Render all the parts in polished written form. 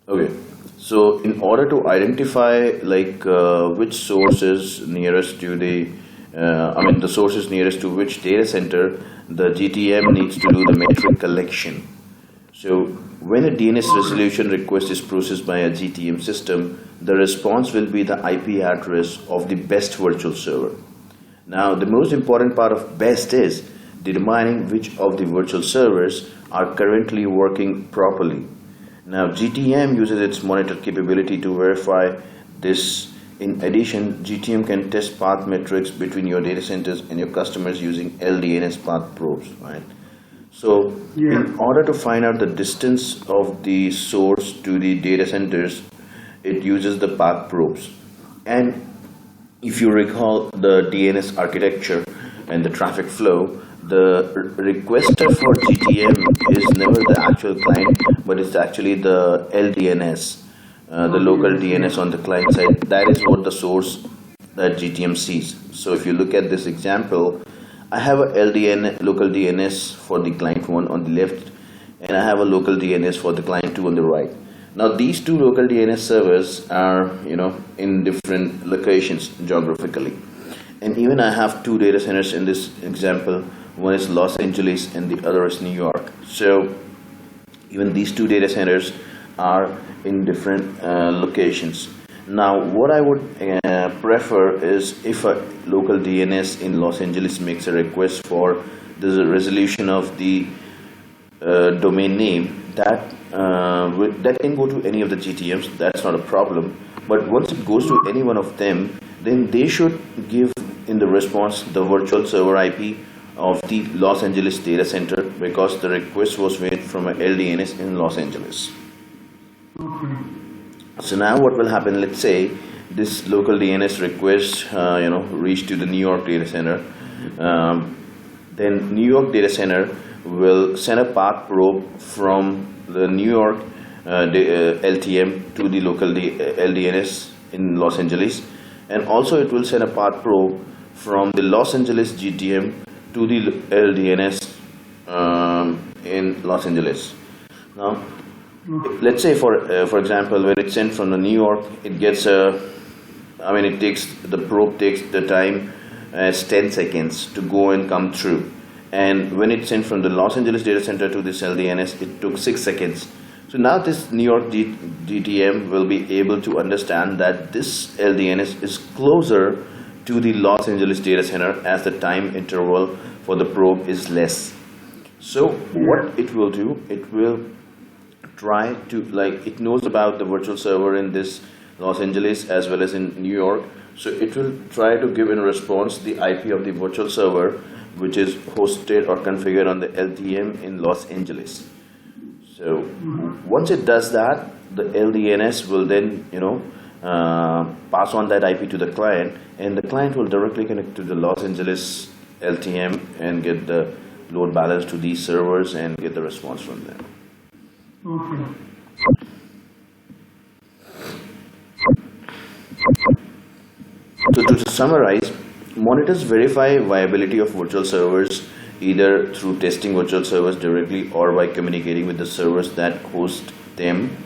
Okay, so in order to identify which source is nearest to the source is nearest to which data center, the GTM needs to do the metric collection. So when a DNS resolution request is processed by a GTM system, the response will be the IP address of the best virtual server. Now, the most important part of best is determining which of the virtual servers are currently working properly. Now, GTM uses its monitor capability to verify this. In addition, GTM can test path metrics between your data centers and your customers using LDNS path probes, right? So, in order to find out the distance of the source to the data centers, it uses the path probes. And if you recall the DNS architecture and the traffic flow, the requester for GTM is never the actual client, but it's actually the LDNS, the local DNS on the client side. That is what the source that GTM sees. So if you look at this example, I have a local DNS for the client 1 on the left, and I have a local DNS for the client 2 on the right. Now these two local DNS servers are, in different locations geographically. And even I have two data centers in this example. One is Los Angeles and the other is New York. So even these two data centers are in different locations. Now what I would prefer is if a local DNS in Los Angeles makes a request for the resolution of the domain name, that can go to any of the GTMs. That's not a problem. But once it goes to any one of them, then they should give in the response the virtual server IP of the Los Angeles data center, because the request was made from a LDNS in Los Angeles. Okay. So now what will happen? Let's say this local DNS request, reach to the New York data center. Then New York data center will send a path probe from the New York LTM to the local LDNS in Los Angeles, and also it will send a path probe from the Los Angeles GTM to the LDNS in Los Angeles. Now, let's say for example, when it's sent from the New York, it gets the probe takes the time as 10 seconds to go and come through. And when it's sent from the Los Angeles data center to this LDNS, it took 6 seconds. So now this New York GTM will be able to understand that this LDNS is closer to the Los Angeles data center as the time interval for the probe is less. So what it will do, it will try to, it knows about the virtual server in this Los Angeles as well as in New York. So it will try to give in response the IP of the virtual server, which is hosted or configured on the LTM in Los Angeles. So once it does that, the LDNS will then, pass on that IP to the client, and the client will directly connect to the Los Angeles LTM and get the load balance to these servers and get the response from them. Okay. So to summarize, monitors verify viability of virtual servers either through testing virtual servers directly or by communicating with the servers that host them.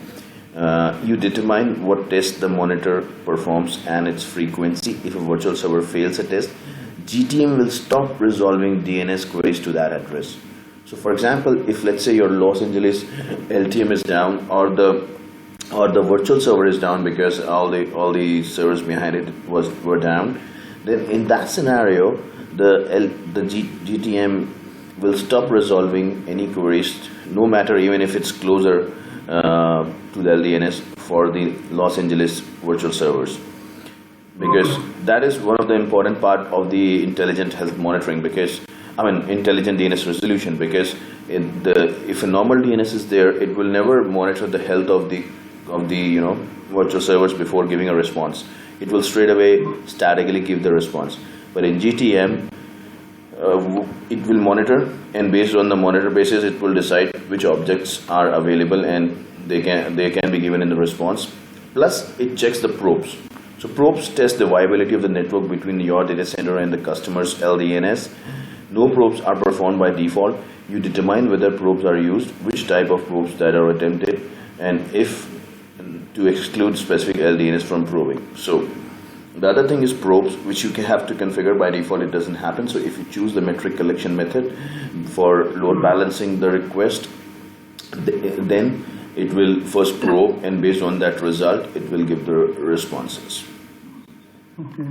You determine what test the monitor performs and its frequency. If a virtual server fails a test, GTM will stop resolving DNS queries to that address. So for example, if let's say your Los Angeles LTM is down, or the virtual server is down because all the servers behind it were down, then in that scenario, the GTM will stop resolving any queries, no matter even if it's closer to the LDNS for the Los Angeles virtual servers, because that is one of the important part of the intelligent health monitoring, because intelligent DNS resolution, because if a normal DNS is there, it will never monitor the health of the virtual servers before giving a response. It will straight away statically give the response. But in GTM, it will monitor, and based on the monitor basis, it will decide which objects are available and they can be given in the response. Plus, it checks the probes. So probes test the viability of the network between your data center and the customer's LDNS. No probes are performed by default. You determine whether probes are used, which type of probes that are attempted, and if to exclude specific LDNs from probing. So the other thing is probes, which you can have to configure. By default it doesn't happen. So if you choose the metric collection method for load balancing the request, then it will first probe, and based on that result it will give the responses. Okay.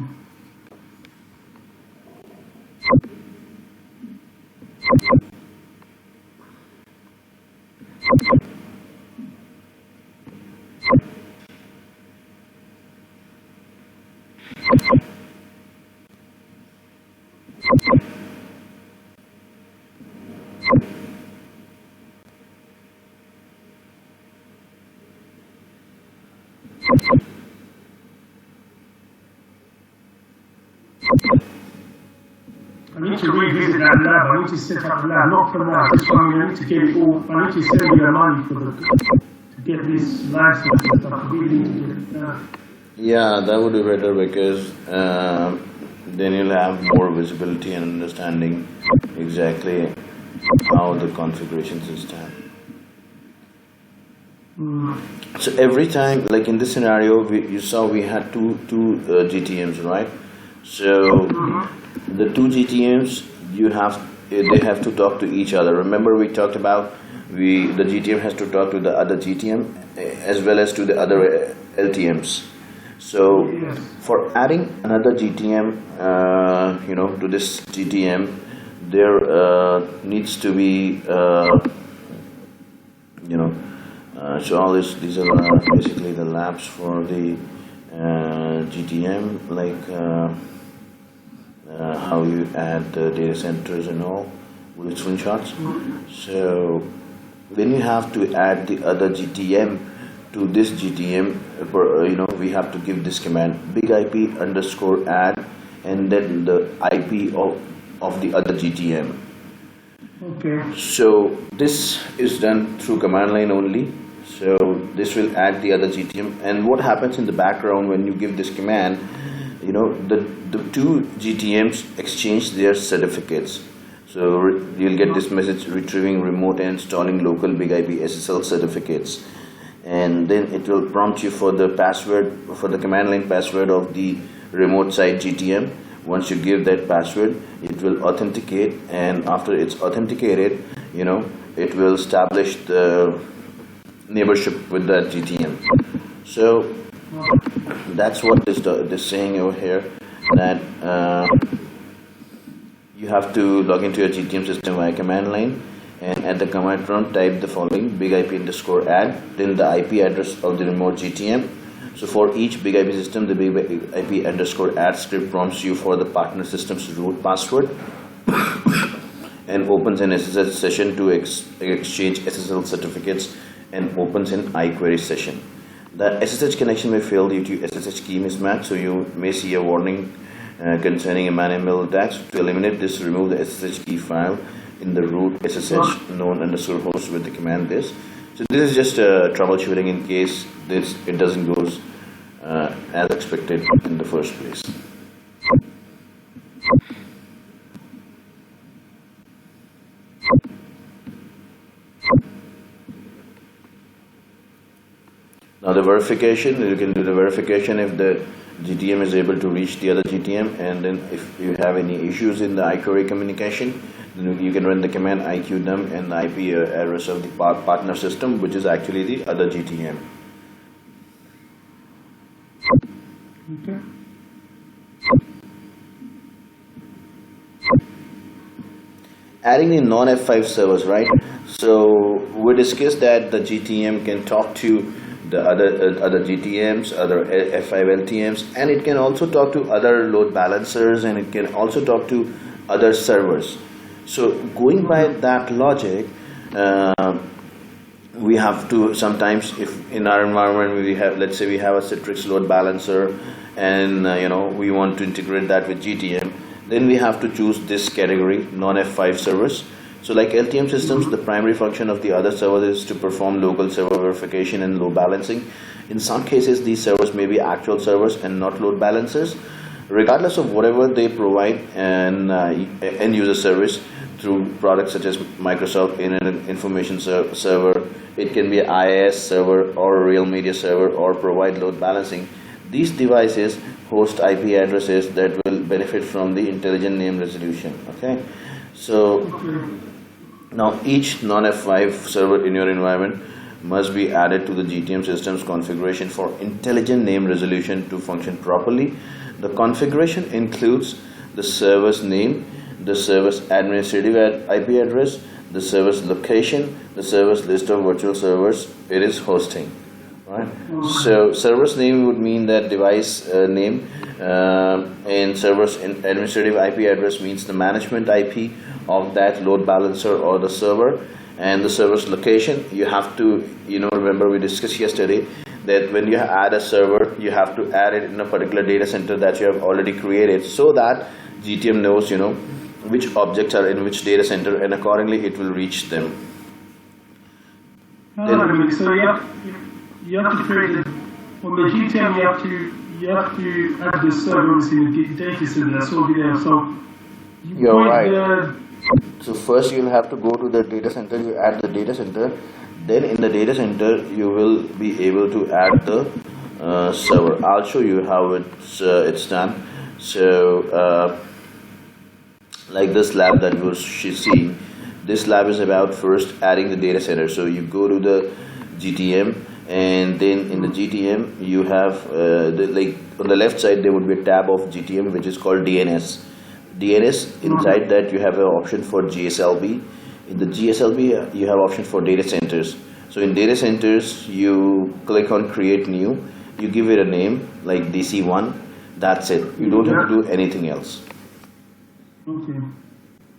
I need to revisit that lab. I need to set up the lab, not for that. Just I need to get it all. I need to send you the money for to get this license and stuff. I really need to get it done. Yeah, that would be better, because then you'll have more visibility and understanding exactly how the configurations is done. So every time, like in this scenario, you saw we had two GTMs, right? So the two GTMs, they have to talk to each other. Remember we talked about the GTM has to talk to the other GTM as well as to the other LTMs. So for adding another GTM, to this GTM, there needs to be, so all these are basically the labs for the GTM, like how you add the data centers and all with screenshots. So then you have to add the other GTM to this GTM. We have to give this command big IP underscore add, and then the IP of the other GTM. Okay. So this is done through command line only. So this will add the other GTM, and what happens in the background when you give this command, the two GTMs exchange their certificates. So you'll get this message retrieving remote and installing local big IP SSL certificates, and then it will prompt you for the password, for the command line password of the remote site GTM. Once you give that password, it will authenticate, and after it's authenticated, it will establish the neighborship with that GTM. So that's what this saying over here, that you have to log into your GTM system via command line, and at the command prompt type the following big IP underscore add, then the IP address of the remote GTM. So for each big IP system, the big IP underscore add script prompts you for the partner system's root password and opens an SSH session to exchange SSL certificates, and opens an iQuery session. The SSH connection may fail due to SSH key mismatch, so you may see a warning concerning a man-in-middle attacks. To eliminate this, remove the SSH key file in the root SSH known underscore host with the command this. So this is just troubleshooting in case it doesn't go as expected in the first place. Now the verification, you can do the verification if the GTM is able to reach the other GTM, and then if you have any issues in the iQuery communication, then you can run the command iqdump and the IP address of the partner system, which is actually the other GTM. Okay. Adding the non-F5 servers, right? So we discussed that the GTM can talk to the other GTMs, other F5 LTMs, and it can also talk to other load balancers, and it can also talk to other servers. So going by that logic, we have to sometimes, if in our environment we have, let's say we have a Citrix load balancer, and we want to integrate that with GTM, then we have to choose this category, non-F5 servers. So like LTM systems, the primary function of the other servers is to perform local server verification and load balancing. In some cases, these servers may be actual servers and not load balancers. Regardless of whatever they provide an end user service through products such as Microsoft Internet Information Server, it can be an IIS server or a real media server or provide load balancing. These devices host IP addresses that will benefit from the intelligent name resolution. Okay, so now each non-F5 server in your environment must be added to the GTM system's configuration for intelligent name resolution to function properly. The configuration includes the server's name, the server's administrative IP address, the server's location, the server's list of virtual servers it is hosting. Right. So server's name would mean that device name, and server's administrative IP address means the management IP of that load balancer or the server, and the server's location. You have to, remember we discussed yesterday that when you add a server, you have to add it in a particular data center that you have already created, so that GTM knows, which objects are in which data center, and accordingly it will reach them. So you have to create on the GTM. You have to add the servers in the data center. That's all there. So you're right. So first you'll have to go to the data center. You add the data center. Then in the data center you will be able to add the server. I'll show you how it's done. So like this lab that she's seeing, this lab is about first adding the data center. So you go to the GTM, and then in the GTM you have on the left side there would be a tab of GTM which is called DNS. Inside that you have an option for GSLB. In the GSLB you have option for data centers. So in data centers you click on create new, you give it a name like DC1. That's it. You don't have to do anything else. Okay.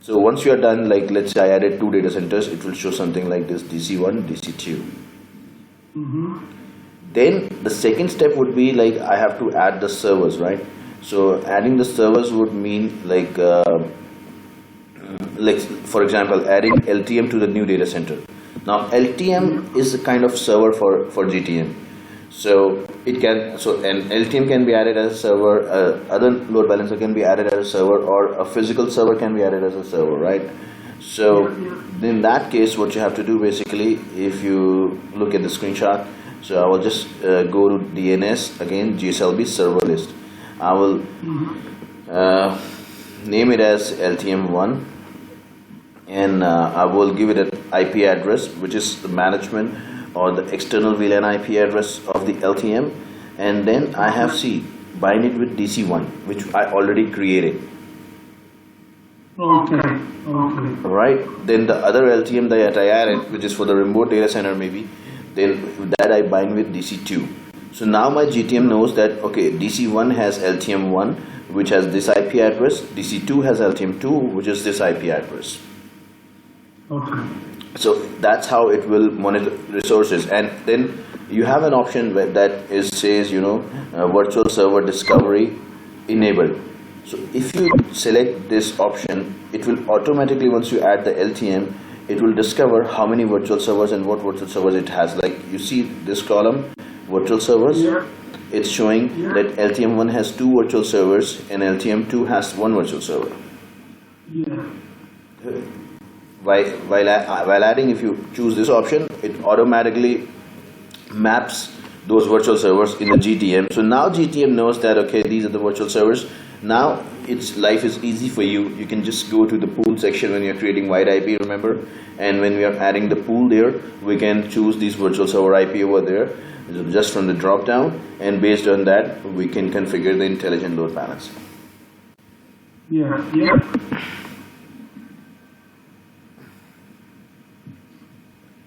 So once you are done, like let's say I added 2 data centers, it will show something like this: DC1, DC2. Then the second step would be like I have to add the servers, right? So adding the servers would mean like for example adding LTM to the new data center. Now LTM is a kind of server for GTM. So an LTM can be added as a server, other load balancer can be added as a server, or a physical server can be added as a server, right? So in that case, what you have to do basically, if you look at the screenshot, so I will just go to DNS again, GSLB server list. I will name it as LTM1, and I will give it an IP address, which is the management or the external VLAN IP address of the LTM, and then I have bind it with DC1, which I already created. Okay. Right. Then the other LTM that I added, which is for the remote data center maybe, then that I bind with DC2. So now my GTM knows that okay, DC1 has LTM1, which has this IP address. DC2 has LTM2, which is this IP address. Okay. So that's how it will monitor resources, and then you have an option that says virtual server discovery enabled. So if you select this option, it will automatically, once you add the LTM, it will discover how many virtual servers and what virtual servers it has. Like you see this column, virtual servers, it's showing that LTM1 has 2 virtual servers and LTM2 has 1 virtual server. While adding, if you choose this option, it automatically maps those virtual servers in the GTM. So now GTM knows that okay, these are the virtual servers. Now life is easy for you. You can just go to the pool section when you're creating wide IP, remember, and when we are adding the pool there, we can choose these virtual server IP over there just from the drop down, and based on that we can configure the intelligent load balancing.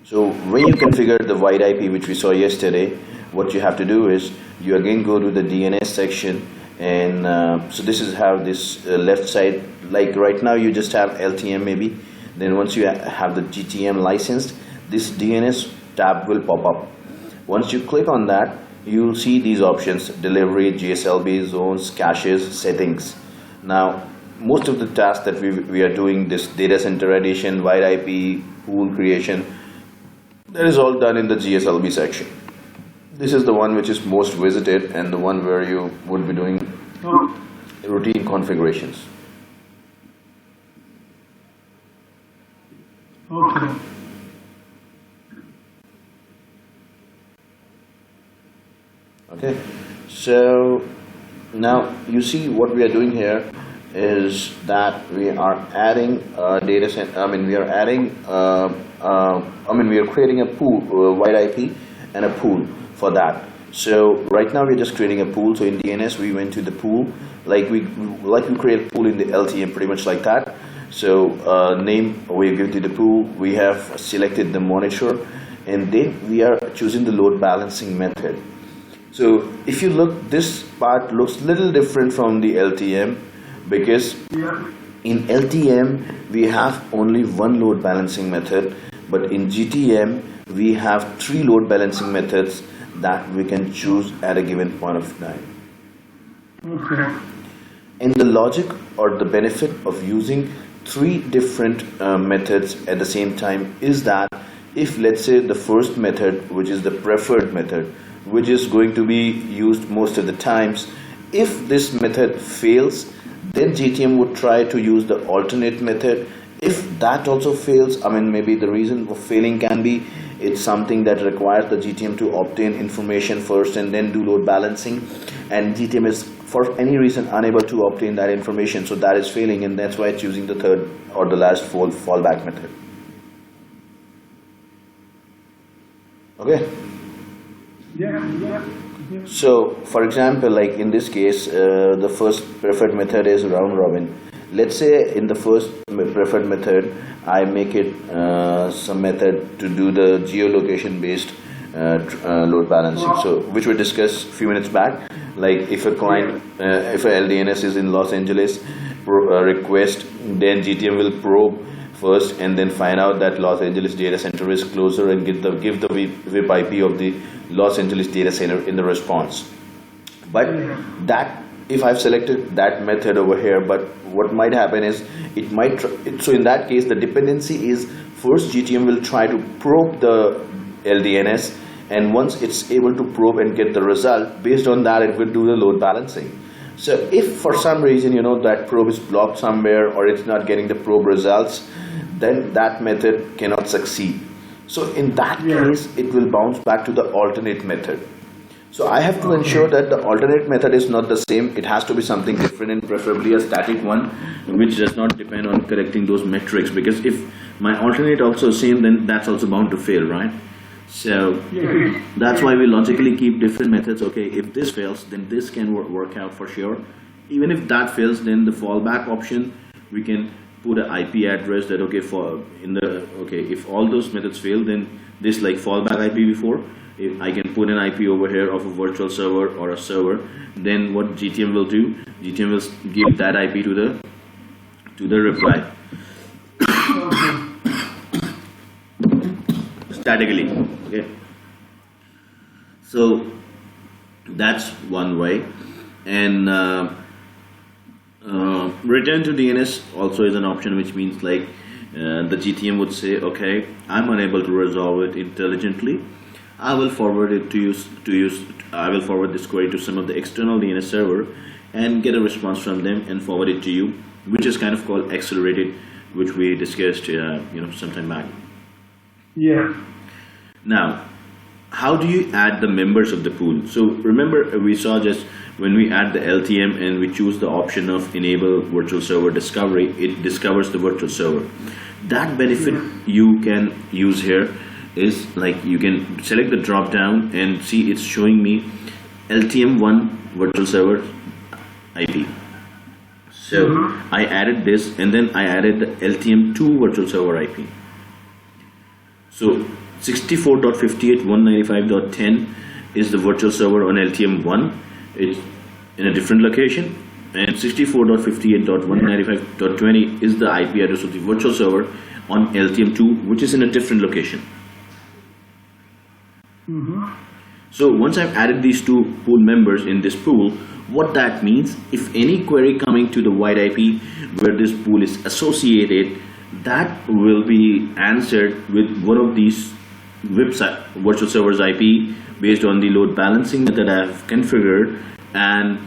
So when you configure the wide IP, which we saw yesterday, what you have to do is you again go to the DNS section, and so this is how this left side, like right now you just have LTM maybe, then once you have the GTM licensed, this DNS tab will pop up. Once you click on that, you will see these options: delivery, GSLB, zones, caches, settings. Now most of the tasks that we are doing, this data center addition, wide IP, pool creation, that is all done in the GSLB section. This is the one which is most visited and the one where you would be doing routine configurations. Okay. Okay, so now you see what we are doing here is that we are adding data set. I mean, we are adding. We are creating a pool, wide IP, and a pool for that. So right now we're just creating a pool. So in DNS we went to the pool, like we create a pool in the LTM, pretty much like that. So name we give to the pool. We have selected the monitor, and then we are choosing the load balancing method. So if you look, this part looks little different from the LTM, because in LTM we have only one load balancing method, but in GTM we have 3 load balancing methods that we can choose at a given point of time. Okay. And the logic or the benefit of using 3 different methods at the same time is that if, let's say, the first method, which is the preferred method, which is going to be used most of the times, if this method fails, then GTM would try to use the alternate method. If that also fails, I mean, maybe the reason for failing can be it's something that requires the GTM to obtain information first and then do load balancing, and GTM is for any reason unable to obtain that information, so that is failing, and that's why it's using the third or the last fallback method. Okay. Yeah. So for example, like in this case, the first preferred method is round robin. Let's say in the first preferred method I make it some method to do the geolocation based load balancing, so which we discussed a few minutes back. Like if a client, if a LDNS is in Los Angeles, request, then GTM will probe first and then find out that Los Angeles data center is closer and give the VIP IP of the Los Angeles data center in the response. But that, if I've selected that method over here, but what might happen is it might so in that case the dependency is first GTM will try to probe the LDNS, and once it's able to probe and get the result, based on that it will do the load balancing. So if for some reason that probe is blocked somewhere or it's not getting the probe results, then that method cannot succeed. So in that case it will bounce back to the alternate method. So I have to ensure that the alternate method is not the same. It has to be something different, and preferably a static one which does not depend on correcting those metrics, because if my alternate also same, then that's also bound to fail, right? So that's why we logically keep different methods. Okay, if this fails, then this can work out for sure. Even if that fails, then the fallback option, we can put an IP address that if all those methods fail, then this like fallback IP before, if I can put an IP over here of a virtual server or a server, then what GTM will do, GTM will give that IP to the reply statically. Okay, so that's one way. And return to DNS also is an option, which means like the GTM would say, okay, I'm unable to resolve it intelligently, I will forward it I will forward this query to some of the external DNS server and get a response from them and forward it to you, which is kind of called accelerated, which we discussed sometime back. Yeah. Now, how do you add the members of the pool? So remember, we saw just when we add the LTM and we choose the option of enable virtual server discovery, it discovers the virtual server. That benefit you can use here is like you can select the drop down and see it's showing me LTM1 virtual server IP. So I added this, and then I added the LTM2 virtual server IP. So 64.58.195.10 is the virtual server on LTM1. It's in a different location, and 64.58.195.20 is the IP address of the virtual server on LTM2, which is in a different location. So once I've added these two pool members in this pool, what that means, if any query coming to the wide IP where this pool is associated, that will be answered with one of these virtual servers IP based on the load balancing method I have configured, and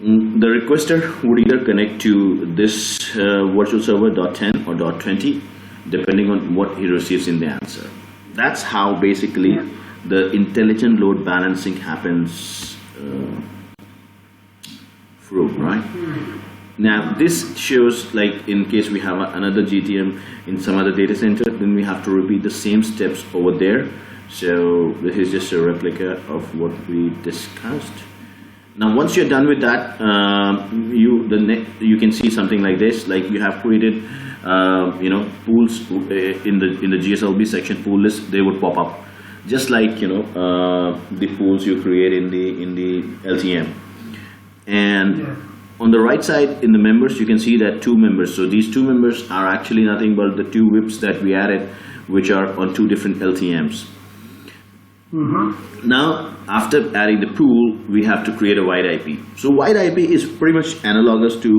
the requester would either connect to this virtual server .10 or .20 depending on what he receives in the answer. That's how basically the intelligent load balancing happens through, right? Now this shows, like, in case we have another GTM in some other data center, then we have to repeat the same steps over there. So this is just a replica of what we discussed. Now once you're done with that, you can see something like this. Like, you have created pools in the GSLB section, pool list, they would pop up just like the pools you create in the LTM. And on the right side in the members, you can see that 2 members. So these 2 members are actually nothing but the 2 whips that we added, which are on 2 different LTMs. Now, after adding the pool, we have to create a wide IP. So wide IP is pretty much analogous to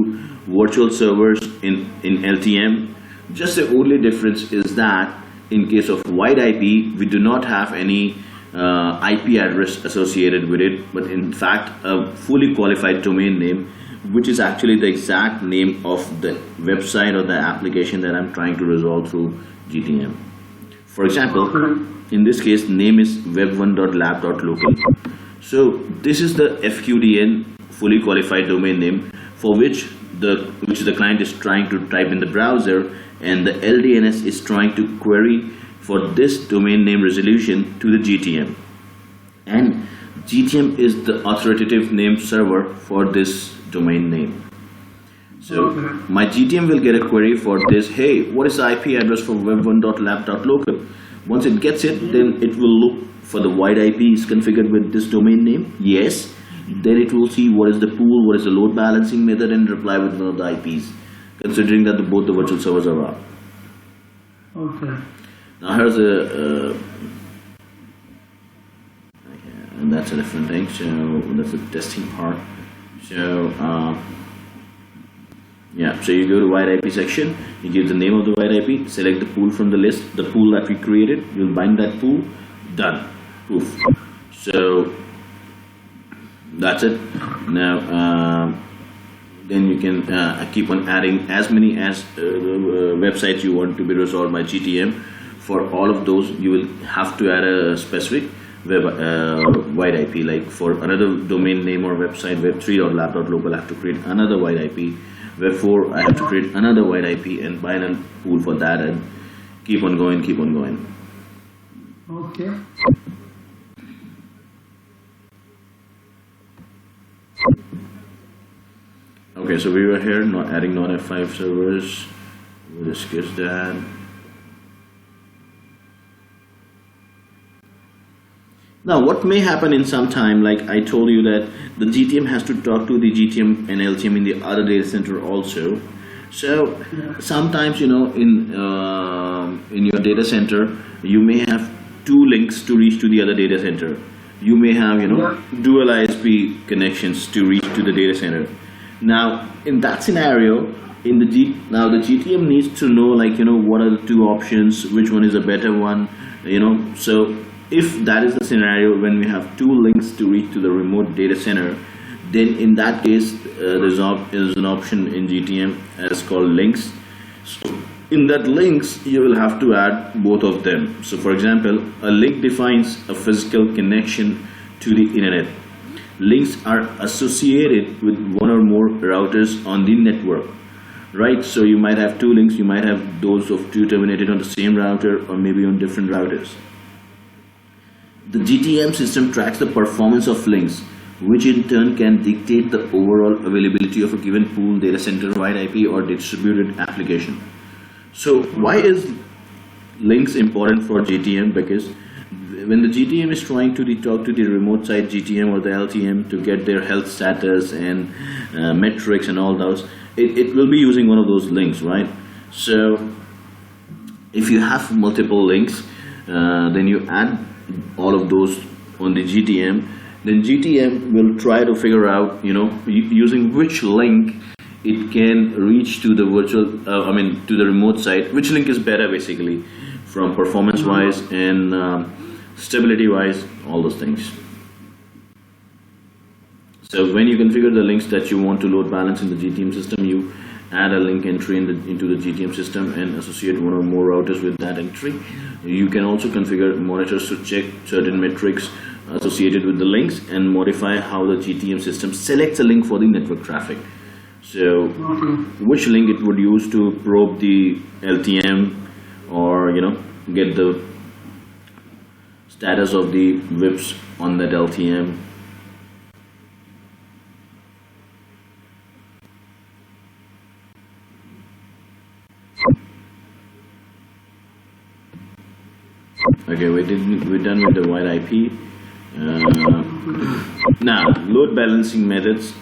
virtual servers in LTM. Just the only difference is that in case of wide IP, we do not have any IP address associated with it, but in fact a fully qualified domain name, which is actually the exact name of the website or the application that I'm trying to resolve through GTM. For example, in this case, name is web1.lab.local. So this is the FQDN, fully qualified domain name, for which the client is trying to type in the browser, and the LDNS is trying to query for this domain name resolution to the GTM. And GTM is the authoritative name server for this domain name. So my GTM will get a query for this, hey, what is the IP address for web1.lab.local? Once it gets it, then it will look for the wide IP is configured with this domain name. Yes. Then it will see what is the pool, what is the load balancing method, and reply with one of the IPs, considering that both the virtual servers are up. Okay. Now here's and that's a different thing. So that's the testing part. So so you go to wide IP section, you give the name of the wide IP, select the pool from the list, the pool that we created, you'll bind that pool, done, poof. So that's it. Now then you can keep on adding as many as websites you want to be resolved by GTM. For all of those, you will have to add a specific wide IP. Like for another domain name or website, web3.lab.local, I have to create another wide IP. Web4, I have to create another wide IP and bind a pool for that, and keep on going, keep on going. Okay. Okay, so we were here not adding non-F5 servers. We'll discuss that. Now, what may happen in some time, like I told you that the GTM has to talk to the GTM and LTM in the other data center also. So sometimes, in your data center, you may have 2 links to reach to the other data center. You may have, dual ISP connections to reach to the data center. Now, in that scenario, the GTM needs to know, like, what are the 2 options, which one is a better one, So if that is the scenario when we have 2 links to reach to the remote data center, then in that case, there's an option in GTM as called links. So in that links, you will have to add both of them. So for example, a link defines a physical connection to the internet. Links are associated with one or more routers on the network, right? So you might have 2 links, you might have those of 2 terminated on the same router or maybe on different routers. The GTM system tracks the performance of links, which in turn can dictate the overall availability of a given pool, data center, wide IP, or distributed application. So why is links important for GTM? Because when the GTM is trying to talk to the remote side GTM or the LTM to get their health status and metrics and all those, it will be using one of those links, right? So if you have multiple links, then you add all of those on the GTM, then GTM will try to figure out, using which link it can reach to the to the remote site, which link is better basically from performance wise and stability wise, all those things. So when you configure the links that you want to load balance in the GTM system, you add a link entry into the GTM system and associate one or more routers with that entry. You can also configure monitors to check certain metrics associated with the links and modify how the GTM system selects a link for the network traffic. So which link it would use to probe the LTM, or get the status of the VIPs on that LTM. Okay, we're done with the wide IP. Now, load balancing methods.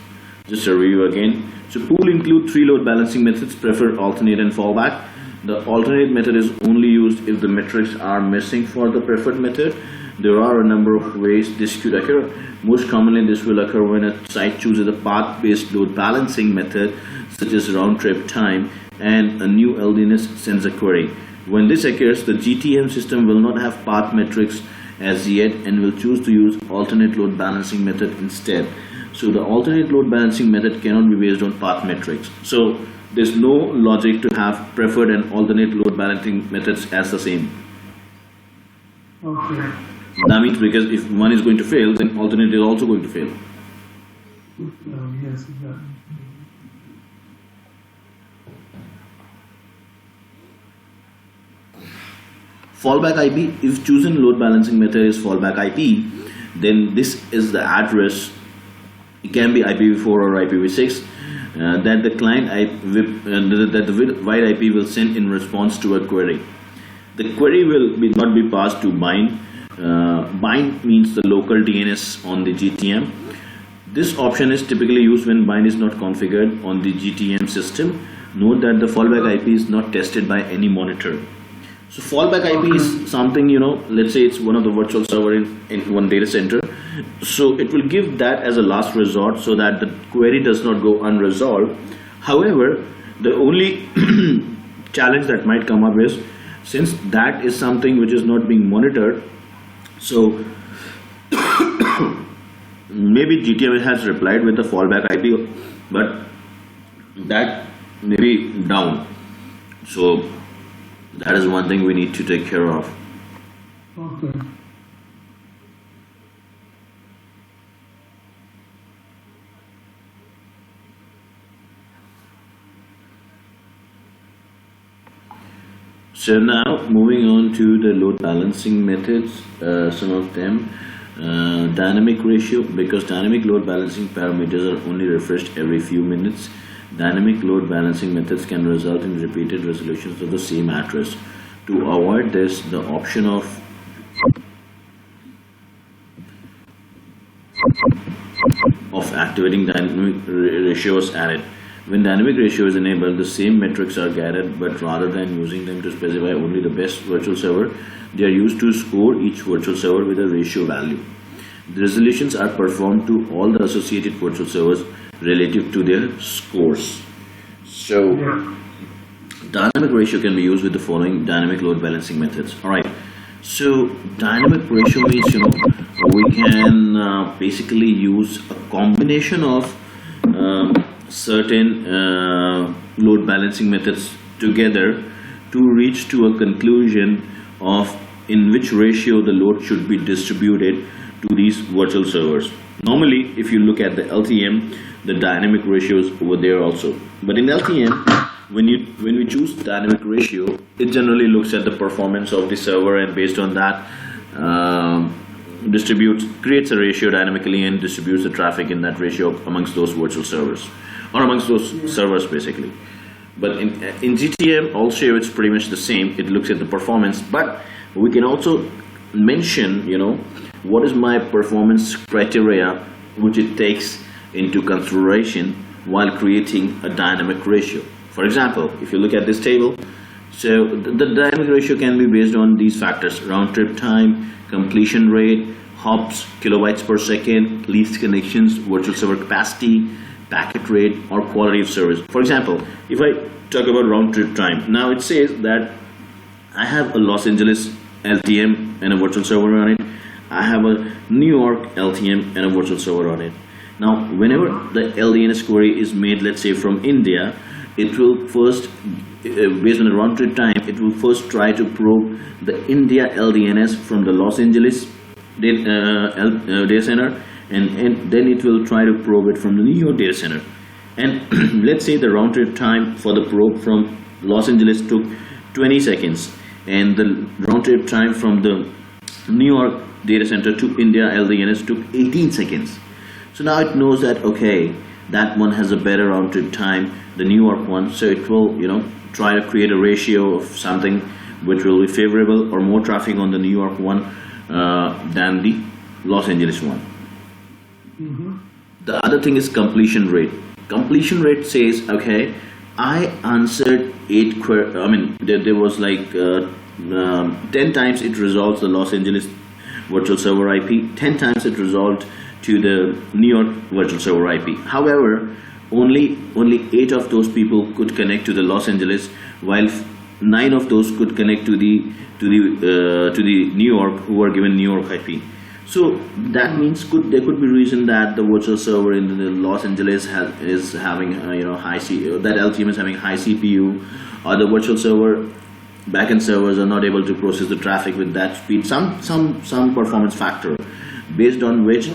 Just a review again. So pool include 3 load balancing methods: preferred, alternate, and fallback. The alternate method is only used if the metrics are missing for the preferred method. There are a number of ways this could occur. Most commonly, this will occur when a site chooses a path-based load balancing method, such as round-trip time, and a new LDNS sends a query. When this occurs, the GTM system will not have path metrics as yet and will choose to use alternate load balancing method instead. So the alternate load balancing method cannot be based on path metrics. So there's no logic to have preferred and alternate load balancing methods as the same. Okay. That means because if one is going to fail, then alternate is also going to fail. Yes, exactly. Fallback IP, if chosen load balancing method is fallback IP, then this is the address. It can be IPv4 or IPv6 that the client that the wide IP will send in response to a query. The query will not be passed to bind. Bind means the local DNS on the GTM. This option is typically used when bind is not configured on the GTM system. Note that the fallback IP is not tested by any monitor. So fallback IP is something, let's say it's one of the virtual server in one data center. So it will give that as a last resort so that the query does not go unresolved. However, the only challenge that might come up is, since that is something which is not being monitored, so maybe GTM has replied with the fallback IP, but that may be down. So that is one thing we need to take care of. Okay. So now moving on to the load balancing methods, some of them. Dynamic ratio, because dynamic load balancing parameters are only refreshed every few minutes. Dynamic load balancing methods can result in repeated resolutions of the same address. To avoid this, the option of activating dynamic ratio is added. When dynamic ratio is enabled, the same metrics are gathered, but rather than using them to specify only the best virtual server, they are used to score each virtual server with a ratio value. The resolutions are performed to all the associated virtual servers relative to their scores. So dynamic ratio can be used with the following dynamic load balancing methods. Alright, so dynamic ratio means we can basically use a combination of certain load balancing methods together to reach to a conclusion of in which ratio the load should be distributed to these virtual servers. Normally, if you look at the LTM, the dynamic ratio is over there also. But in LTM, when we choose dynamic ratio, it generally looks at the performance of the server, and based on that, creates a ratio dynamically and distributes the traffic in that ratio amongst those virtual servers, or amongst those servers basically. But in GTM also it's pretty much the same. It looks at the performance, but we can also mention, what is my performance criteria which it takes into consideration while creating a dynamic ratio. For example, if you look at this table, so the dynamic ratio can be based on these factors: round trip time, completion rate, hops, kilobytes per second, least connections, virtual server capacity, packet rate, or quality of service. For example, if I talk about round trip time, now it says that I have a Los Angeles LTM and a virtual server on it. I have a New York LTM and a virtual server on it. Now, whenever the LDNS query is made, let's say from India it will first, based on the round trip time, it will first try to probe the India LDNS from the Los Angeles data center, and then it will try to probe it from the New York data center. And let's say the round trip time for the probe from Los Angeles took 20 seconds, and the round trip time from the New York data center to India LDNS took 18 seconds. So now it knows that, okay, that one has a better round trip time, the New York one, so it will, try to create a ratio of something which will be favorable or more traffic on the New York one than the Los Angeles one. The other thing is completion rate. Completion rate says, okay, I answered 8 queries. I mean, there was like 10 times it resolves the Los Angeles virtual server IP, 10 times it resolved to the New York virtual server IP. However, only 8 of those people could connect to the Los Angeles, while 9 of those could connect to the New York, who were given New York IP. So that means there could be reason that the virtual server in the Los Angeles is having high that LTM is having high CPU, or the virtual server backend servers are not able to process the traffic with that speed. Some performance factor, based on which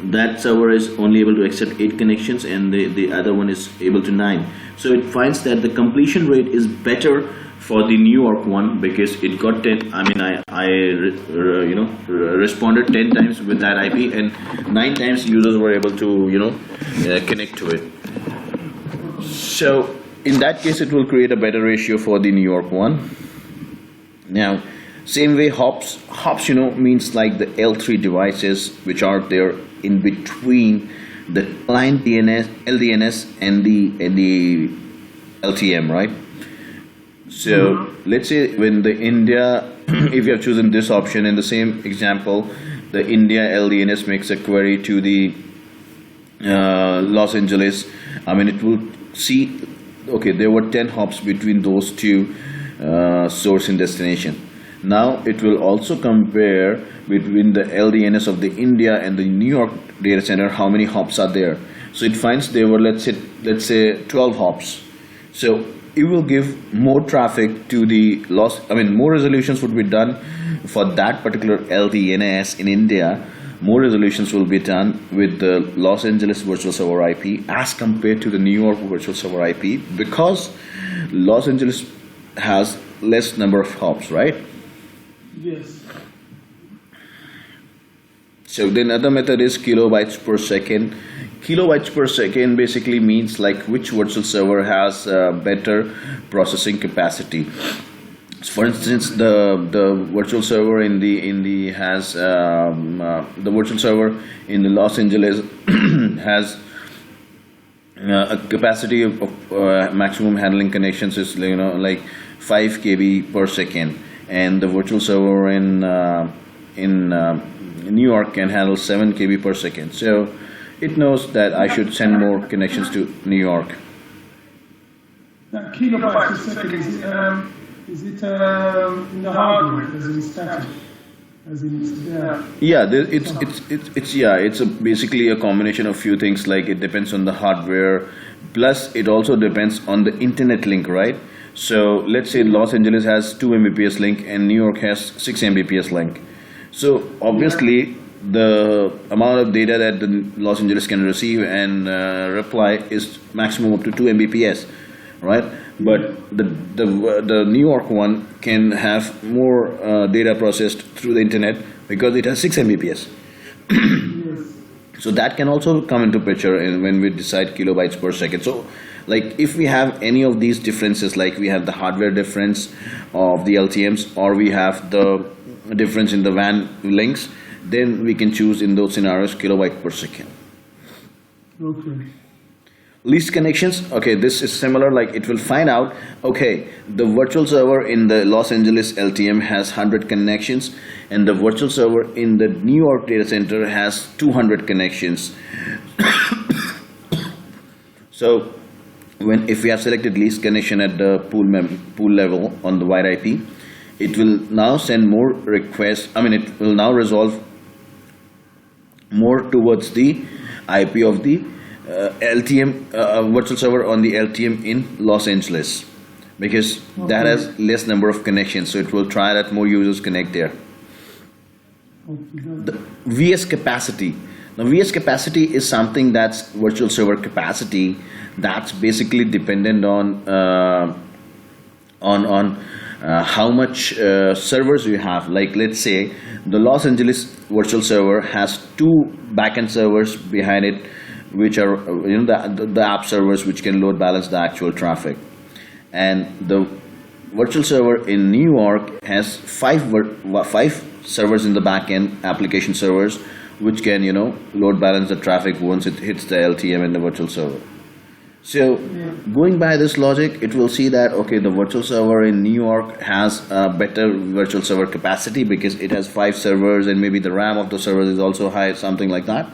that server is only able to accept 8 connections and the other one is able to 9. So it finds that the completion rate is better for the New York one because it got 10. I mean, I responded 10 times with that IP, and 9 times users were able to connect to it. So in that case, it will create a better ratio for the New York one. Now, same way hops means like the L3 devices which are there in between the client LDNS and the LTM, right? So let's say when the India, if you have chosen this option in the same example, the India LDNS makes a query to the Los Angeles. I mean, it will see, okay, there were 10 hops between those two source and destination. Now it will also compare between the LDNS of the India and the New York data center, how many hops are there. So it finds there were, let's say 12 hops. So it will give more traffic to the more resolutions would be done for that particular LDNS in India. More resolutions will be done with the Los Angeles virtual server IP as compared to the New York virtual server IP, because Los Angeles has less number of hops, right? Yes. So then other method is kilobytes per second. Kilobytes per second basically means like which virtual server has better processing capacity. For instance, the virtual server in the virtual server in the Los Angeles has a capacity of maximum handling connections is like 5 KB per second, and the virtual server in New York can handle 7 KB per second. So it knows that I should send more connections to New York. That kilobytes per second, is it in the hardware, as in static? As in, yeah, it's basically a combination of few things. Like it depends on the hardware, plus it also depends on the internet link, right? So let's say Los Angeles has 2 Mbps link and New York has 6 Mbps link. So obviously the amount of data that the Los Angeles can receive and reply is maximum up to 2 Mbps, right? But the New York one can have more data processed through the internet because it has 6 Mbps. So that can also come into picture when we decide kilobytes per second. So like if we have any of these differences, like we have the hardware difference of the LTMs, or we have the difference in the WAN links, then we can choose in those scenarios kilobyte per second. Okay. Least connections, okay, this is similar. Like it will find out, okay, the virtual server in the Los Angeles LTM has 100 connections and the virtual server in the New York data center has 200 connections. So if we have selected least connection at the pool level on the wide IP, it will now send more requests. I mean, it will now resolve more towards the IP of the LTM virtual server on the LTM in Los Angeles, because that has less number of connections, so it will try that more users connect there. The VS capacity. Now VS capacity is something that's virtual server capacity that's basically dependent on how much servers you have. Like let's say the Los Angeles virtual server has 2 backend servers behind it, which are the app servers which can load balance the actual traffic, and the virtual server in New York has 5 servers in the backend, application servers, which can load balance the traffic once it hits the LTM in the virtual server. So going by this logic, it will see that okay, the virtual server in New York has a better virtual server capacity because it has 5 servers, and maybe the RAM of the servers is also high, something like that.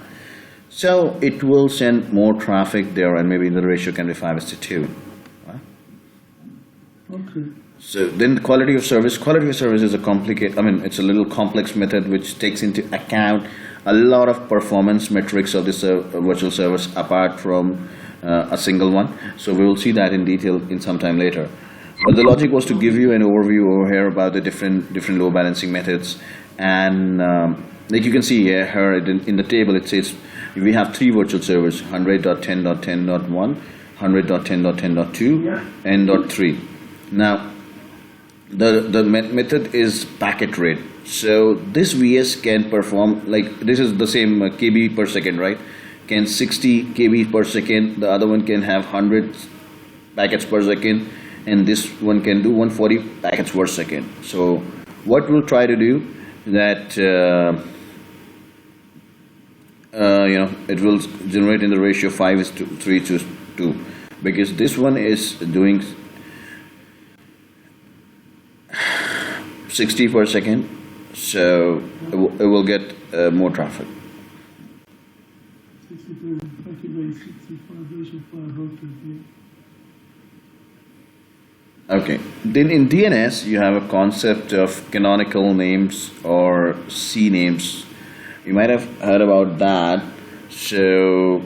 So it will send more traffic there, and maybe the ratio can be 5:2. Okay. So then the quality of service. Quality of service is a complicated, it's a little complex method which takes into account a lot of performance metrics of this virtual service apart from a single one. So we will see that in detail in some time later. But the logic was to give you an overview over here about the different load balancing methods, and like you can see here in the table, it says we have 3 virtual servers: 100.10.10.1, 100.10.10.2, and .3. Now the method is packet rate. So this VS can perform, like this is the same KB per second, right? Can 60 KB per second, the other one can have 100 packets per second, and this one can do 140 packets per second. So what we'll try to do that it will generate in the ratio 5:3:2, because this one is doing 60 per second, so it will get more traffic. 65 ratio 5, Okay, then in DNS you have a concept of canonical names or C names. You might have heard about that. So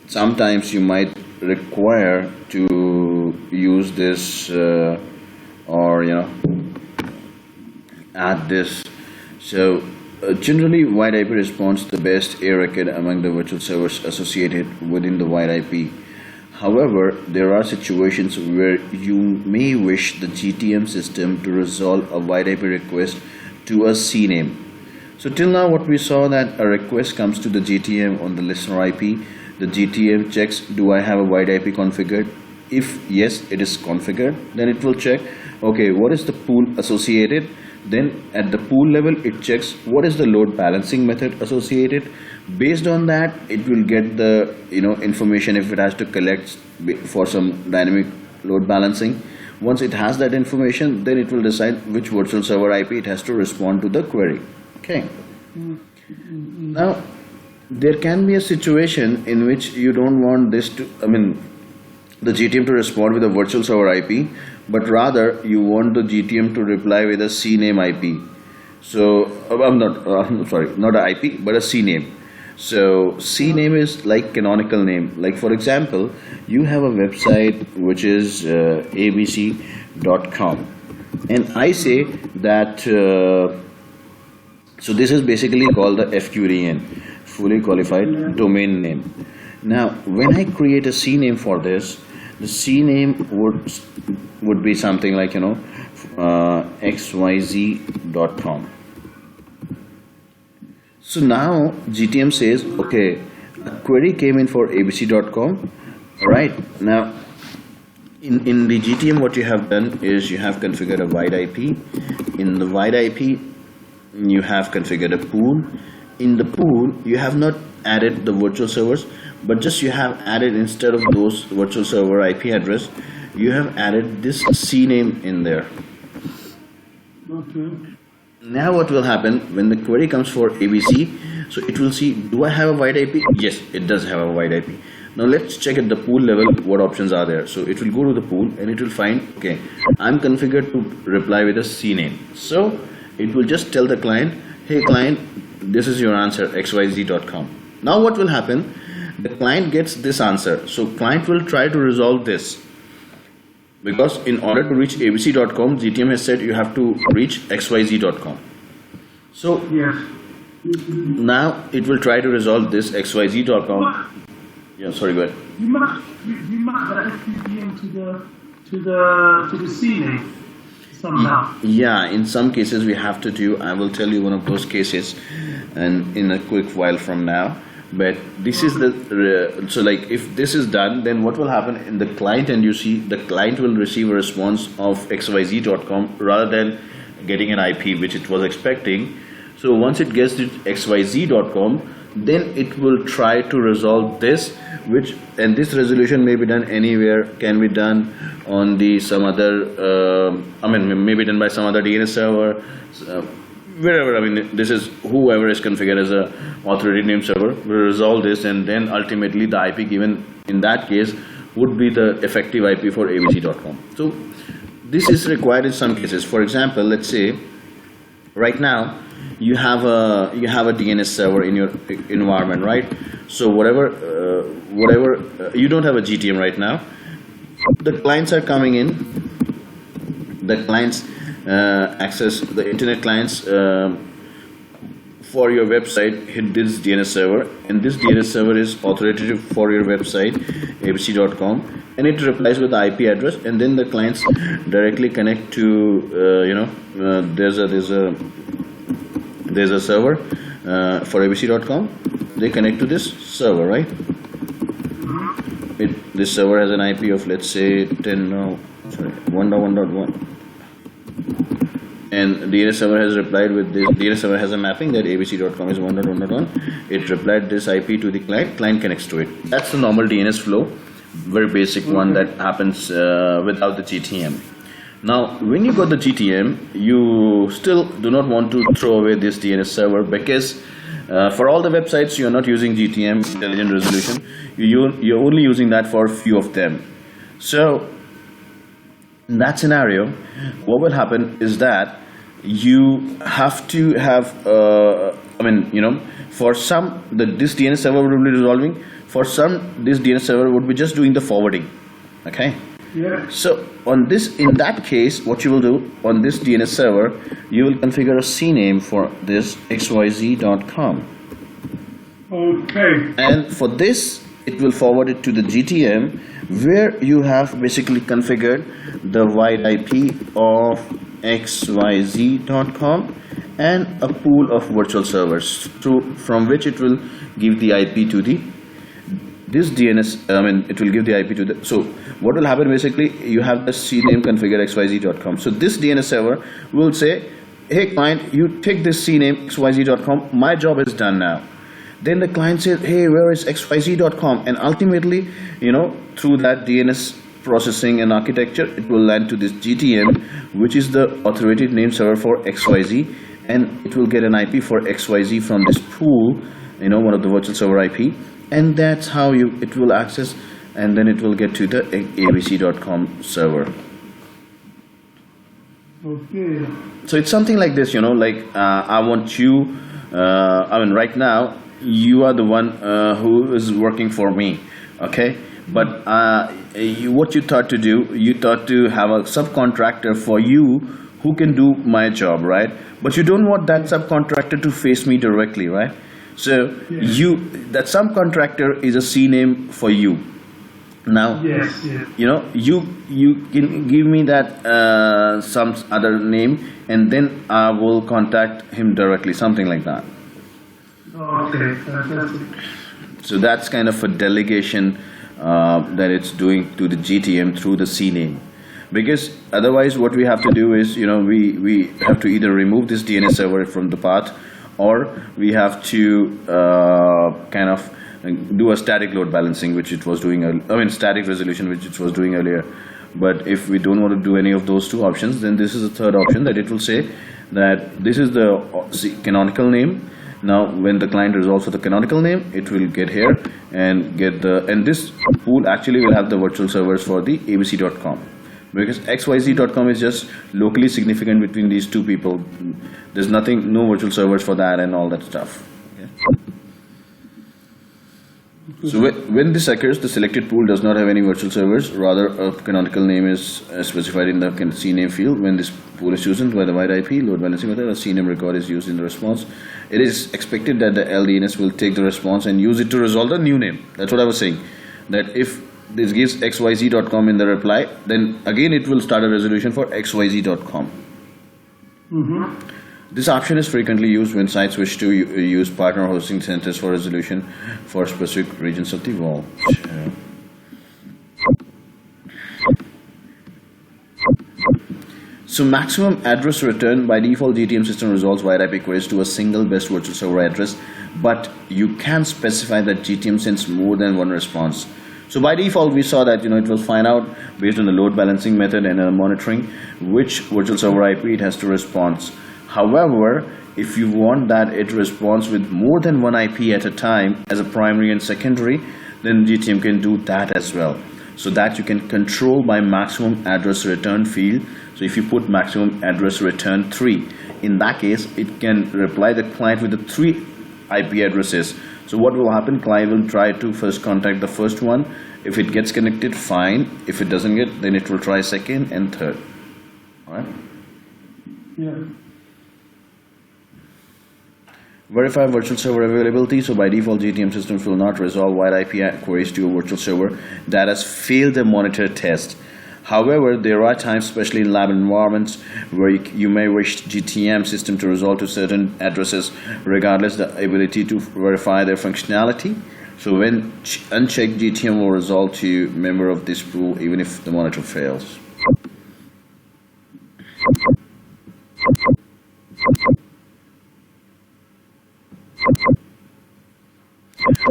sometimes you might require to use this or add this. So generally wide IP responds the best A record among the virtual servers associated within the wide IP. However, there are situations where you may wish the GTM system to resolve a wide IP request to a C name. So till now what we saw, that a request comes to the GTM on the listener IP. The GTM checks, do I have a wide IP configured? If yes, it is configured, then it will check, okay, what is the pool associated? Then at the pool level, it checks what is the load balancing method associated. Based on that, it will get the information if it has to collect for some dynamic load balancing. Once it has that information, then it will decide which virtual server IP it has to respond to the query. Okay. Now there can be a situation in which you don't want this to, the GTM to respond with a virtual server IP, but rather you want the GTM to reply with a CNAME IP. So not an IP, but a CNAME. So CNAME is like canonical name. Like for example, you have a website which is abc.com, and I say that. So this is basically called the FQDN, fully qualified domain name. Now, when I create a CNAME for this, the CNAME would be something like xyz.com. So now GTM says, okay, a query came in for abc.com. Right now, in the GTM, what you have done is you have configured a wide IP. In the wide IP, you have configured a pool. In the pool, you have not added the virtual servers, but just you have added, instead of those virtual server IP address, you have added this CNAME in there. Okay. Now what will happen when the query comes for ABC? So it will see, do I have a wide IP? Yes, it does have a wide IP. Now let's check at the pool level what options are there. So it will go to the pool and it will find, okay, I'm configured to reply with a CNAME. So it will just tell the client, hey client, this is your answer, xyz.com. Now what will happen? the client gets this answer. So client will try to resolve this, because in order to reach abc.com, GTM has said you have to reach xyz.com. So Yes. now it will try to resolve this xyz.com. Yeah, sorry, go ahead. You map that FTPM to the C name somehow. Yeah, in some cases we have to do. I will tell you one of those cases, and in a quick while from now. But this is the so like if this is done, then what will happen in the client? And you see, the client will receive a response of xyz.com rather than getting an IP which it was expecting. So once it gets to xyz.com, then it will try to resolve this, and this resolution may be done anywhere, can be done on the some other maybe done by some other DNS server, wherever. I mean, this is whoever is configured as a authority name server will resolve this, and then ultimately the IP given in that case would be the effective IP for abc.com. So this is required in some cases. For example, let's say right now you have a DNS server in your environment, right? So whatever you don't have a GTM right now. The clients are coming in. The clients access the internet clients for your website, hit this DNS server, and this DNS server is authoritative for your website abc.com, and it replies with the IP address, and then the clients directly connect to there's a server for abc.com. They connect to this server, right? This server has an IP of, let's say, 1.1.1, and the DNS server has replied with this. DNS server has a mapping that abc.com is 1.1.1. It replied this IP to the client. Client connects to it. That's the normal DNS flow, very basic one that happens without the GTM. Now, when you got the GTM, you still do not want to throw away this DNS server, because for all the websites you are not using GTM intelligent resolution. You're only using that for a few of them. So in that scenario, what will happen is that you have to have for some this DNS server will be resolving. For some, this DNS server would be just doing the forwarding. Okay. Yeah. So in that case, what you will do on this DNS server, you will configure a CNAME for this xyz.com. Okay. And for this, it will forward it to the GTM, where you have basically configured the wide IP of xyz.com and a pool of virtual servers from which it will give the IP to this DNS. It will give the IP to the. So what will happen basically? You have the CNAME configure xyz.com. So this DNS server will say, "Hey client, you take this CNAME xyz.com. My job is done now." Then the client says, "Hey, where is xyz.com?" And ultimately, through that DNS processing and architecture, it will land to this GTM, which is the authoritative name server for XYZ, and it will get an IP for XYZ from this pool, one of the virtual server IP, and that's how it will access, and then it will get to the abc.com server. Okay. So it's something like this, I want you, right now, you are the one who is working for me, okay? But what you thought to do, you thought to have a subcontractor for you who can do my job, right? But you don't want that subcontractor to face me directly, right? So that subcontractor is a CNAME for you. Now, yes. you can give me that some other name, and then I will contact him directly, something like that. Okay, fantastic. So that's kind of a delegation that it's doing to the GTM through the CNAME. Because otherwise what we have to do is, we have to either remove this DNS server from the path, or we have to do a static load balancing, which it was doing, static resolution, which it was doing earlier. But if we don't want to do any of those two options, then this is a third option, that it will say that this is the canonical name. Now, when the client resolves for the canonical name, it will get here and and this pool actually will have the virtual servers for the abc.com, because xyz.com is just locally significant between these two people. There's no virtual servers for that and all that stuff. Okay. So when this occurs, the selected pool does not have any virtual servers. Rather, a canonical name is specified in the CNAME field. When this pool is chosen by the wide IP load balancing method, a CNAME record is used in the response. It is expected that the LDNS will take the response and use it to resolve the new name. That's what I was saying. That if this gives xyz.com in the reply, then again it will start a resolution for xyz.com. This option is frequently used when sites wish to use partner hosting centers for resolution for specific regions of the world. So maximum address return, by default GTM system resolves wide IP queries to a single best virtual server address, but you can specify that GTM sends more than one response. So by default we saw that it will find out based on the load balancing method and monitoring which virtual server IP it has to respond. However, if you want that it responds with more than one IP at a time as a primary and secondary, then GTM can do that as well. So that you can control by maximum address return field. So if you put maximum address return 3, in that case it can reply the client with the 3 IP addresses. So what will happen? Client will try to first contact the first one. If it gets connected, fine. If it doesn't get, then it will try second and third. All right? Yeah. Verify virtual server availability. So by default, GTM systems will not resolve wide IP queries to a virtual server that has failed the monitor test. However, there are times, especially in lab environments, where you may wish GTM system to resolve to certain addresses regardless the ability to verify their functionality. So when unchecked, GTM will resolve to member of this pool even if the monitor fails.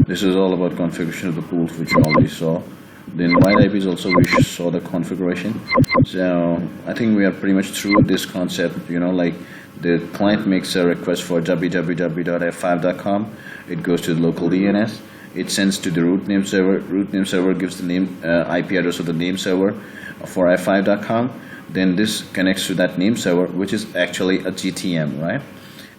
This is all about configuration of the pools, which you already saw. Then wide IPs also we saw the configuration. So I think we are pretty much through this concept. Like the client makes a request for www.f5.com. It goes to the local DNS. It sends to the root name server. Root name server gives the name IP address of the name server for f5.com. Then this connects to that name server, which is actually a GTM, right?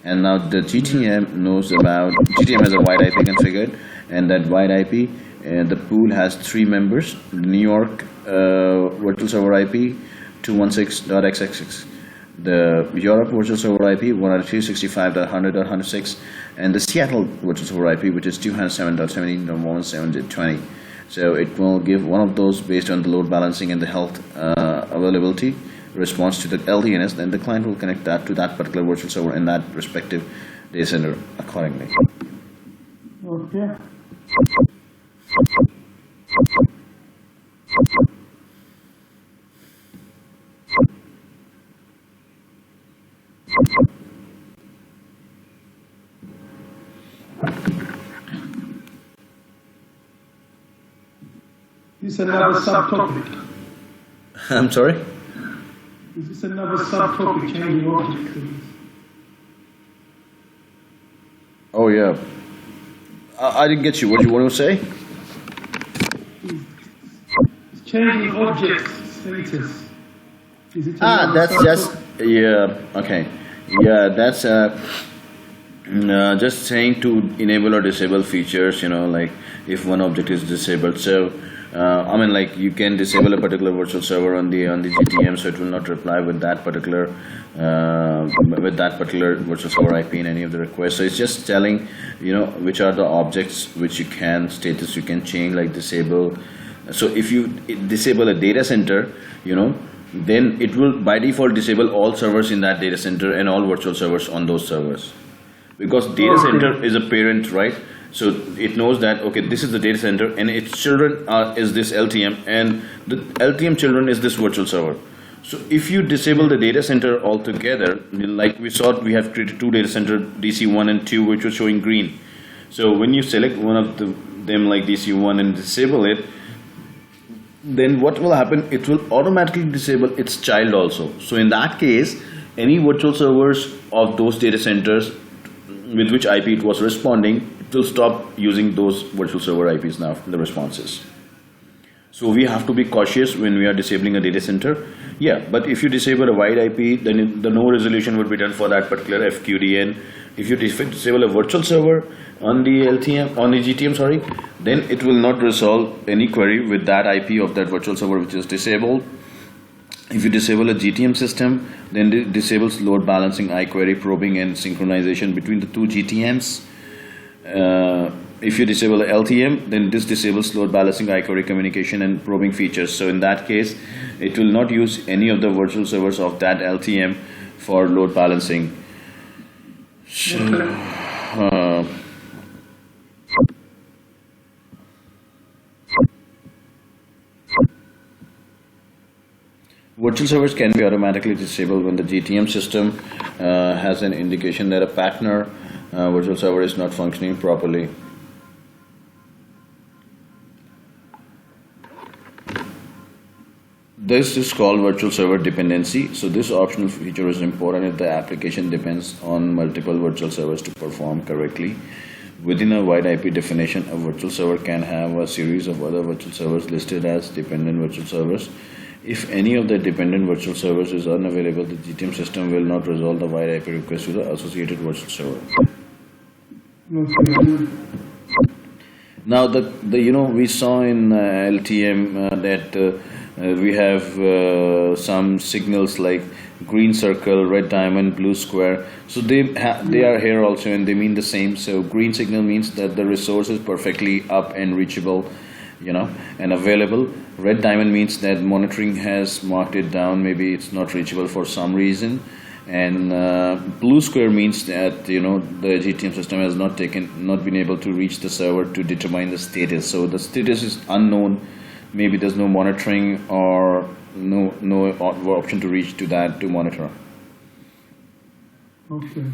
And now the GTM knows about GTM has a wide IP configured, and that wide IP, the pool has 3 members: New York virtual server IP 216.xxx, the Europe virtual server IP 192.65.100.106, and the Seattle virtual server IP, which is 207.17.117.20. So it will give one of those based on the load balancing and the health availability response to the LDNS. Then the client will connect that to that particular virtual server in that respective data center accordingly. Okay. This is another subtopic. I'm sorry? This is another subtopic, changing objects. Oh yeah. I didn't get you. What do you want to say? Changing object status. Is it That's just, yeah, okay. Yeah, that's just saying to enable or disable features, like if one object is disabled. So, like you can disable a particular virtual server on the GTM, so it will not reply with that particular virtual server IP in any of the requests. So it's just telling, which are the objects which you can status you can change, like disable. So if you disable a data center, then it will by default disable all servers in that data center and all virtual servers on those servers, because data center is a parent, right? So it knows that, okay, this is the data center and its children is this LTM, and the LTM children is this virtual server. So if you disable the data center altogether, like we saw, we have created 2 data center, DC1 and 2, which was showing green. So when you select one of them like DC1 and disable it, then what will happen? It will automatically disable its child also. So in that case, any virtual servers of those data centers with which IP it was responding, it will stop using those virtual server IPs now in the responses. So we have to be cautious when we are disabling a data center. Yeah, but if you disable a wide IP, then the no resolution would be done for that particular FQDN If you disable a virtual server on the LTM, on the GTM, sorry, then it will not resolve any query with that IP of that virtual server which is disabled. If you disable a GTM system, then it disables load balancing, iQuery, probing, and synchronization between the two GTMs. If you disable a LTM, then this disables load balancing, iQuery communication, and probing features. So in that case, it will not use any of the virtual servers of that LTM for load balancing. So, virtual servers can be automatically disabled when the GTM system has an indication that a partner virtual server is not functioning properly. This is called virtual server dependency. So this optional feature is important if the application depends on multiple virtual servers to perform correctly. Within a wide IP definition, a virtual server can have a series of other virtual servers listed as dependent virtual servers. If any of the dependent virtual servers is unavailable, the GTM system will not resolve the wide IP request to the associated virtual server. Now, we saw in LTM that we have some signals like green circle, red diamond, blue square. So they are here also, and they mean the same. So green signal means that the resource is perfectly up and reachable, and available. Red diamond means that monitoring has marked it down, maybe it's not reachable for some reason. And blue square means that the GTM system has not been able to reach the server to determine the status. So the status is unknown. Maybe there's no monitoring or no option to reach to that to monitor. Okay.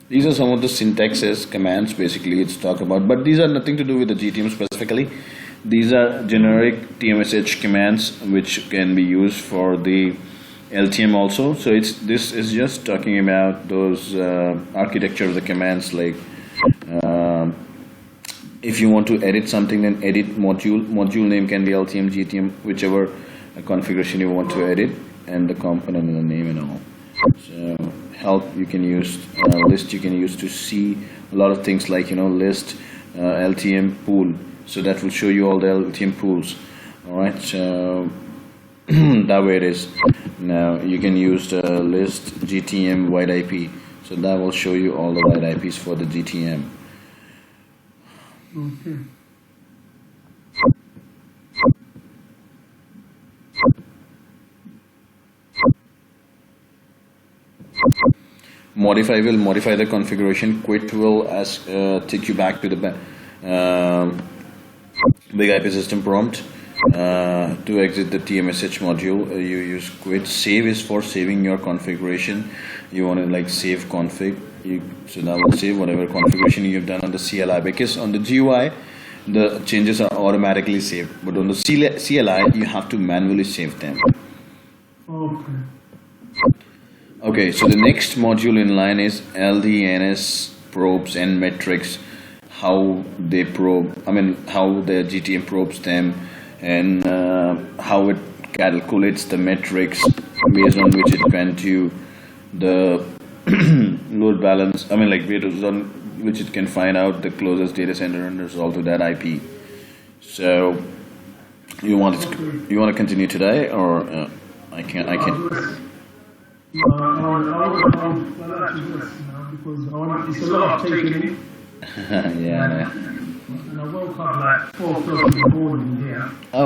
These are some of the syntaxes, commands basically it's talk about, but these are nothing to do with the GTM specifically. These are generic TMSH commands which can be used for the LTM also. So this is just talking about those architecture of the commands, like if you want to edit something, then edit module name can be LTM, GTM, whichever configuration you want to edit, and the component and the name and all. So help you can use, list you can use to see a lot of things like list, LTM pool, so that will show you all the LTM pools. All right, so that way it is. Now you can use the list GTM wide IP, so that will show you all the wide IPs for the GTM. Okay. Modify will modify the configuration. Quit will take you back to the big IP system prompt. To exit the TMSH module, you use quit. Save is for saving your configuration. You want to like save config. So that will save whatever configuration you've done on the CLI, because on the GUI the changes are automatically saved, but on the CLI you have to manually save them. Okay. Okay, so the next module in line is LDNS probes and metrics. How they probe, how the GTM probes them, and how it calculates the metrics based on which it can do the load balance. Based on which it can find out the closest data center and resolve to that IP. So you want to continue today, or I can. Because it's a lot of taking in. Yeah. And I woke up like 4 o'clock in the morning here. Oh,